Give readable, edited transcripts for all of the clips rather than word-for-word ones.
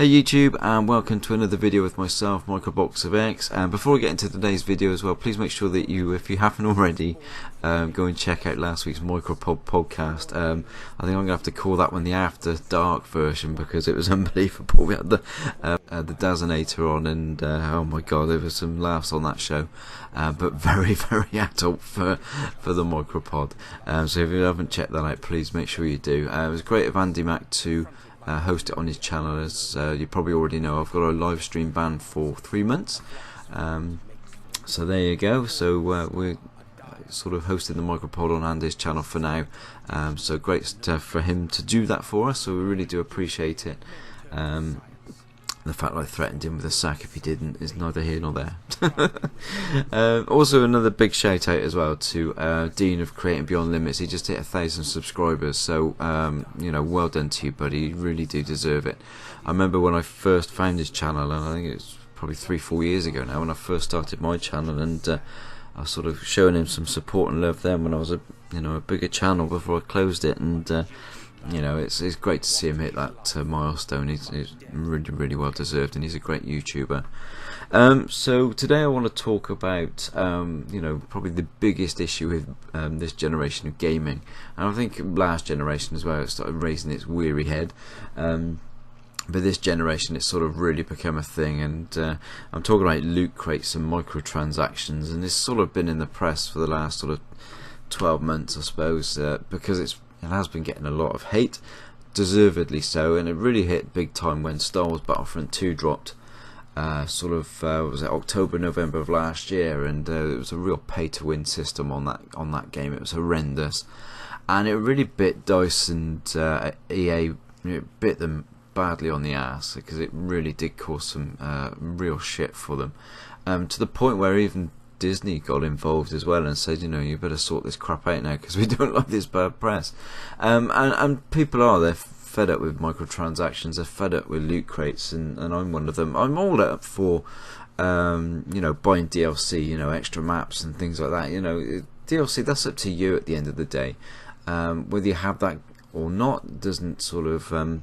Hey YouTube, and welcome to another video with myself, Microbox of X. And before we get into today's video as well, please make sure that you, if you haven't already, go and check out last week's Micropod podcast. I think I'm going to have to call that one the After Dark version because it was unbelievable. We had the Dazinator on, and oh my god, there was some laughs on that show. But very, very adult for the Micropod. So if you haven't checked that out, please make sure you do. It was great of Andy Mac to host it on his channel. As you probably already know, I've got a live stream ban for 3 months, so there you go. So we're sort of hosting the Micropod on Andy's channel for now, so great for him to do that for us, so we really do appreciate it. The fact that I threatened him with a sack if he didn't is neither here nor there. Also another big shout out as well to Dean of Creating Beyond Limits. He just hit 1,000 subscribers, so you know, well done to you, buddy. You really do deserve it. I remember when I first found his channel, and I think it's probably 3-4 years ago now, when I first started my channel, and I was sort of showing him some support and love then when I was a bigger channel before I closed it, and you know, it's great to see him hit that milestone. He's really well deserved, and he's a great YouTuber. So today I want to talk about you know, probably the biggest issue with this generation of gaming, and I think last generation as well, it started raising its weary head. But this generation, it's sort of really become a thing, and I'm talking about loot crates and microtransactions, and it's sort of been in the press for the last sort of 12 months, I suppose, because it has been getting a lot of hate, deservedly so, and it really hit big time when Star Wars Battlefront 2 dropped, was it October, November of last year, and it was a real pay-to-win system on that game. It was horrendous, and it really bit DICE and EA, bit them badly on the ass, because it really did cause some real shit for them, to the point where even Disney got involved as well and said, you know, you better sort this crap out now because we don't like this bad press. And people they're fed up with microtransactions, they're fed up with loot crates, and I'm one of them. I'm all up for you know, buying DLC, you know, extra maps and things like that. You know, DLC, that's up to you at the end of the day. Whether you have that or not doesn't sort of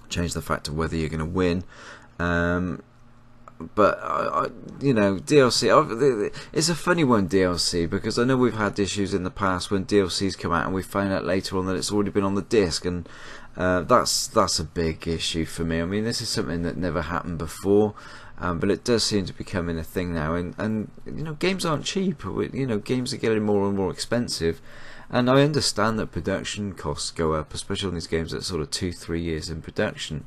change the fact of whether you're going to win. But you know, DLC, it's a funny one, DLC, because I know we've had issues in the past when DLCs come out and we find out later on that it's already been on the disc, and that's a big issue for me. I mean, this is something that never happened before, but it does seem to be becoming a thing now, and you know, games aren't cheap. You know, games are getting more and more expensive, and I understand that production costs go up, especially on these games that are sort of 2-3 years in production.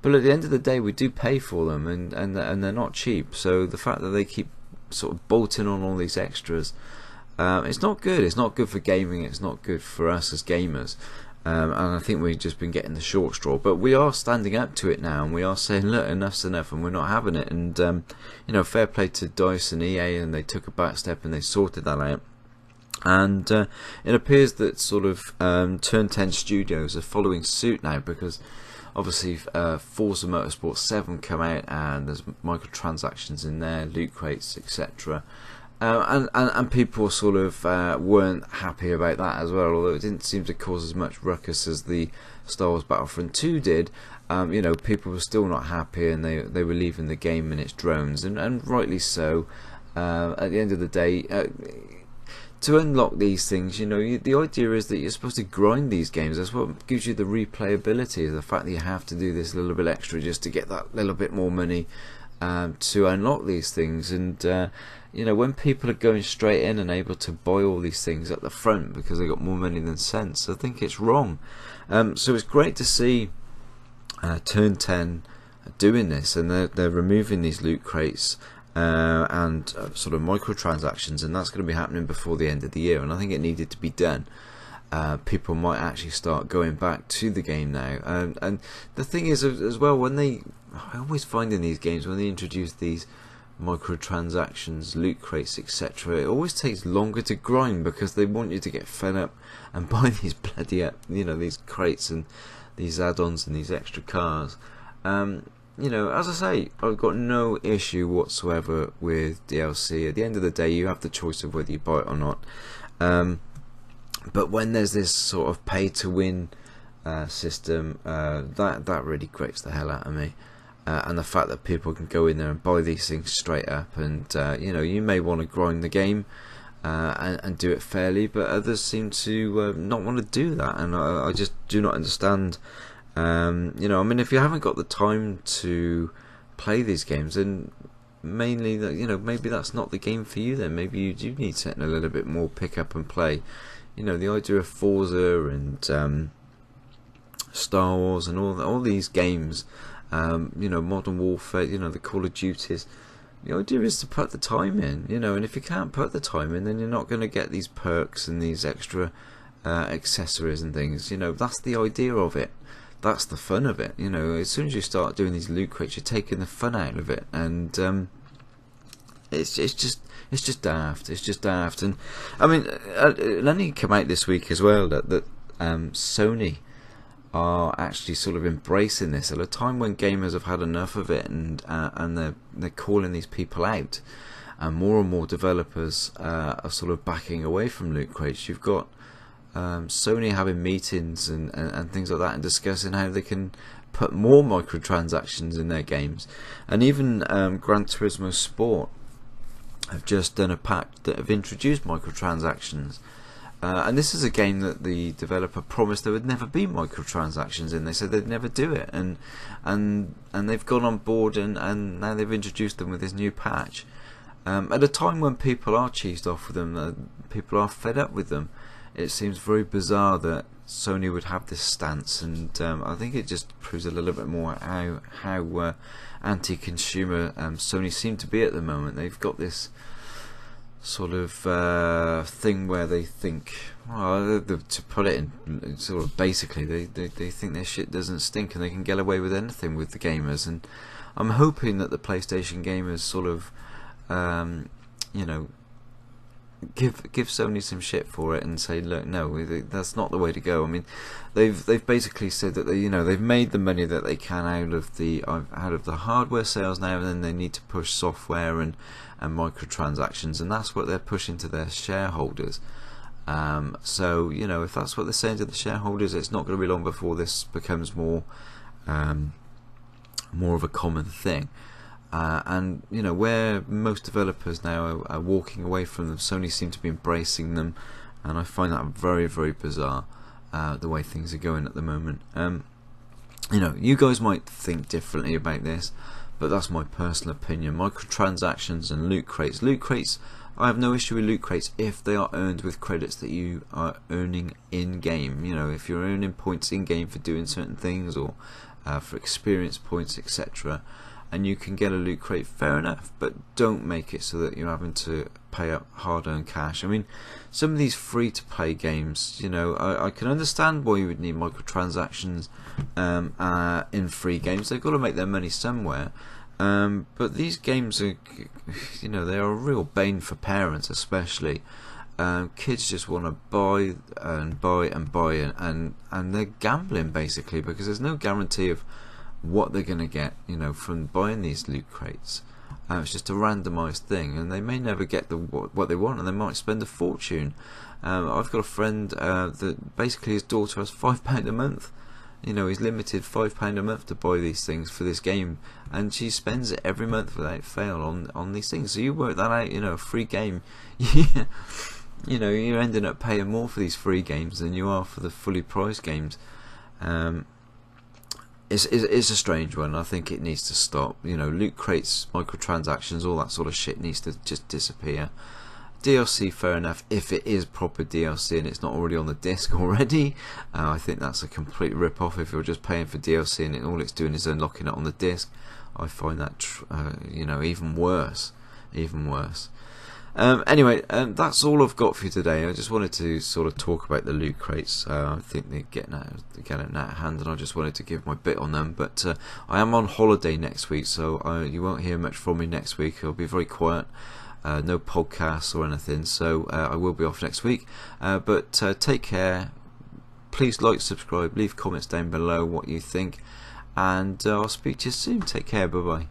But at the end of the day, we do pay for them, and they're not cheap. So the fact that they keep sort of bolting on all these extras, it's not good. It's not good for gaming. It's not good for us as gamers. And I think we've just been getting the short straw. But we are standing up to it now, and we are saying, look, enough's enough, and we're not having it. And you know, fair play to DICE and EA, and they took a back step and they sorted that out. And it appears that sort of Turn 10 Studios are following suit now, because obviously Forza Motorsport 7 come out, and there's microtransactions in there, loot crates, etc. And people sort of weren't happy about that as well, although it didn't seem to cause as much ruckus as the Star Wars Battlefront 2 did. You know, people were still not happy, and they were leaving the game in its drones, and rightly so. At the end of the day, to unlock these things, you know, the idea is that you're supposed to grind these games. That's what gives you the replayability, the fact that you have to do this little bit extra just to get that little bit more money to unlock these things. And you know, when people are going straight in and able to buy all these things at the front because they got more money than sense, I think it's wrong. So it's great to see Turn 10 doing this, and they're removing these loot crates and sort of microtransactions, and that's going to be happening before the end of the year, and I think it needed to be done. People might actually start going back to the game now, and the thing is as well, I always find in these games when they introduce these microtransactions, loot crates, etc., it always takes longer to grind because they want you to get fed up and buy these bloody you know, these crates and these add-ons and these extra cars. You know, as I say, I've got no issue whatsoever with DLC. At the end of the day, you have the choice of whether you buy it or not. But when there's this sort of pay-to-win system, that really grates the hell out of me. And the fact that people can go in there and buy these things straight up, and you may want to grind the game and do it fairly, but others seem to not want to do that, and I just do not understand. I mean, if you haven't got the time to play these games, then mainly that, maybe that's not the game for you. Then maybe you do need something a little bit more pick up and play. The idea of Forza and Star Wars and all these games, Modern Warfare, the Call of Duties. The idea is to put the time in, and if you can't put the time in, then you're not going to get these perks and these extra accessories and things. That's the idea of it. That's the fun of it. As soon as you start doing these loot crates, you're taking the fun out of it, and it's just daft. It's just daft. And I mean, it only came out this week as well that Sony are actually sort of embracing this at a time when gamers have had enough of it, and they're calling these people out, and more developers are sort of backing away from loot crates. You've got Sony having meetings and things like that, and discussing how they can put more microtransactions in their games, and even Gran Turismo Sport have just done a pack that have introduced microtransactions. And this is a game that the developer promised there would never be microtransactions in. They said they'd never do it, and they've gone on board, and now they've introduced them with this new patch. At a time when people are cheesed off with them, people are fed up with them, it seems very bizarre that Sony would have this stance, and I think it just proves a little bit more how anti-consumer Sony seem to be at the moment. They've got this sort of thing where they think, to put it in sort of basically, they think their shit doesn't stink and they can get away with anything with the gamers. And I'm hoping that the PlayStation gamers sort of give Sony some shit for it and say, look, no, that's not the way to go. I mean, they've basically said that they've made the money that they can out of the hardware sales now, and then they need to push software and microtransactions, and that's what they're pushing to their shareholders. So if that's what they're saying to the shareholders, it's not going to be long before this becomes more of a common thing. And where most developers now are walking away from them, Sony seem to be embracing them, and I find that very, very bizarre, the way things are going at the moment. You guys might think differently about this, but that's my personal opinion. Microtransactions and loot crates. Loot crates, I have no issue with loot crates if they are earned with credits that you are earning in game. If you're earning points in game for doing certain things, or for experience points, etc., and you can get a loot crate, fair enough, but don't make it so that you're having to pay up hard-earned cash. I mean, some of these free-to-play games, I can understand why you would need microtransactions in free games. They've got to make their money somewhere. But these games are, they are a real bane for parents, especially. Kids just want to buy and buy and buy, and they're gambling basically, because there's no guarantee of what they're going to get, from buying these loot crates. It's just a randomised thing, and they may never get what they want, and they might spend a fortune. I've got a friend that basically his daughter has £5 a month. He's limited £5 a month to buy these things for this game, and she spends it every month without fail on these things. So you work that out, a free game. You're ending up paying more for these free games than you are for the fully priced games. It's a strange one. I think it needs to stop. Loot crates, microtransactions, all that sort of shit needs to just disappear. DLC, fair enough, if it is proper DLC and it's not already on the disc already. I think that's a complete rip-off if you're just paying for DLC and all it's doing is unlocking it on the disc. I find that even worse. Anyway, that's all I've got for you today. I just wanted to sort of talk about the loot crates. I think they're getting out of hand, and I just wanted to give my bit on them. But I am on holiday next week, so you won't hear much from me next week. It'll be very quiet. No podcasts or anything, so I will be off next week. But take care. Please like, subscribe, leave comments down below what you think, and I'll speak to you soon. Take care. Bye bye.